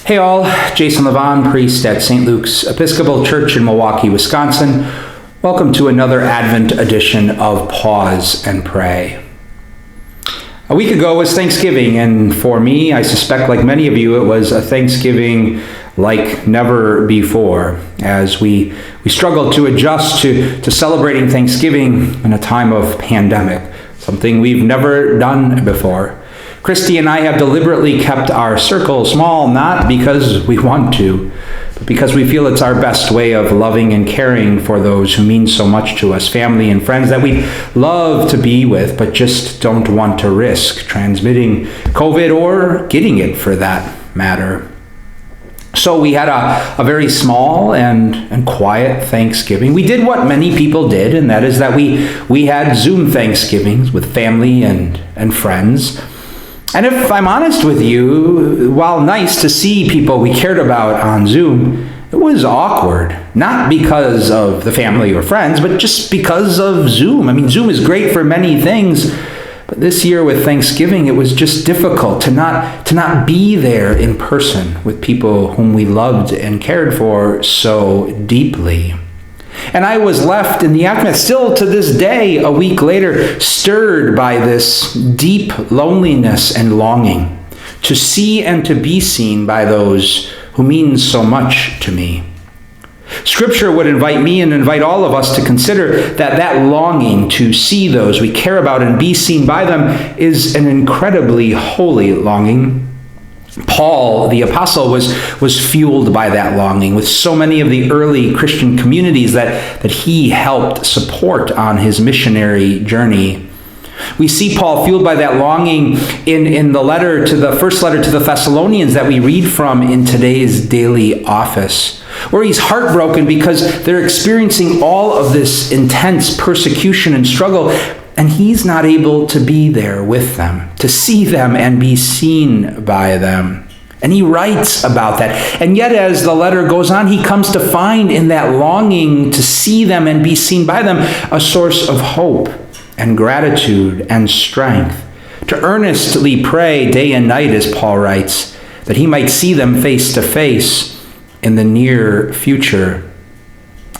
Hey all, Jason Levon, priest at St. Luke's Episcopal Church in Milwaukee, Wisconsin. Welcome to another Advent edition of Pause and Pray. A week ago was Thanksgiving, and for me, I suspect like many of you, it was a Thanksgiving like never before, as we struggled to adjust to celebrating Thanksgiving in a time of pandemic, something we've never done before. Christy and I have deliberately kept our circle small, not because we want to, but because we feel it's our best way of loving and caring for those who mean so much to us, family and friends that we love to be with, but just don't want to risk transmitting COVID or getting it for that matter. So we had a very small and quiet Thanksgiving. We did what many people did, and that is that we had Zoom Thanksgivings with family and friends. And if I'm honest with you, while nice to see people we cared about on Zoom, it was awkward. Not because of the family or friends, but just because of Zoom. I mean, Zoom is great for many things, but this year with Thanksgiving, it was just difficult to not be there in person with people whom we loved and cared for so deeply. And I was left in the aftermath, still to this day, a week later, stirred by this deep loneliness and longing to see and to be seen by those who mean so much to me. Scripture would invite me and invite all of us to consider that longing to see those we care about and be seen by them is an incredibly holy longing. Paul, the apostle, was fueled by that longing with so many of the early Christian communities that he helped support on his missionary journey. We see Paul fueled by that longing in the first letter to the Thessalonians that we read from in today's daily office, where he's heartbroken because they're experiencing all of this intense persecution and struggle, and he's not able to be there with them, to see them and be seen by them. And he writes about that. And yet as the letter goes on, he comes to find in that longing to see them and be seen by them a source of hope and gratitude and strength. To earnestly pray day and night, as Paul writes, that he might see them face to face in the near future.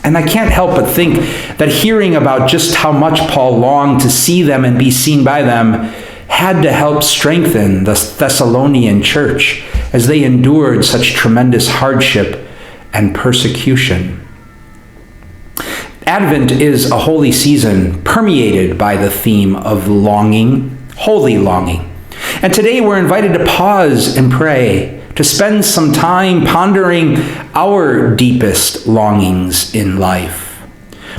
And I can't help but think that hearing about just how much Paul longed to see them and be seen by them had to help strengthen the Thessalonian church as they endured such tremendous hardship and persecution. Advent is a holy season permeated by the theme of longing, holy longing. And today we're invited to pause and pray, to spend some time pondering our deepest longings in life.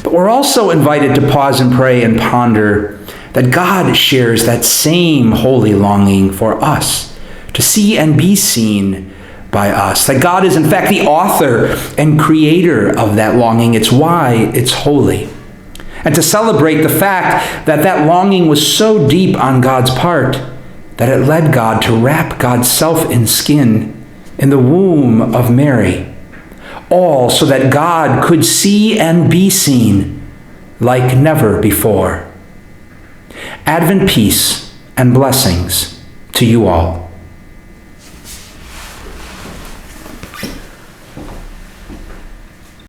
But we're also invited to pause and pray and ponder that God shares that same holy longing for us, to see and be seen by us. That God is in fact the author and creator of that longing. It's why it's holy. And to celebrate the fact that longing was so deep on God's part that it led God to wrap God's self in skin in the womb of Mary, all so that God could see and be seen like never before. Advent peace and blessings to you all.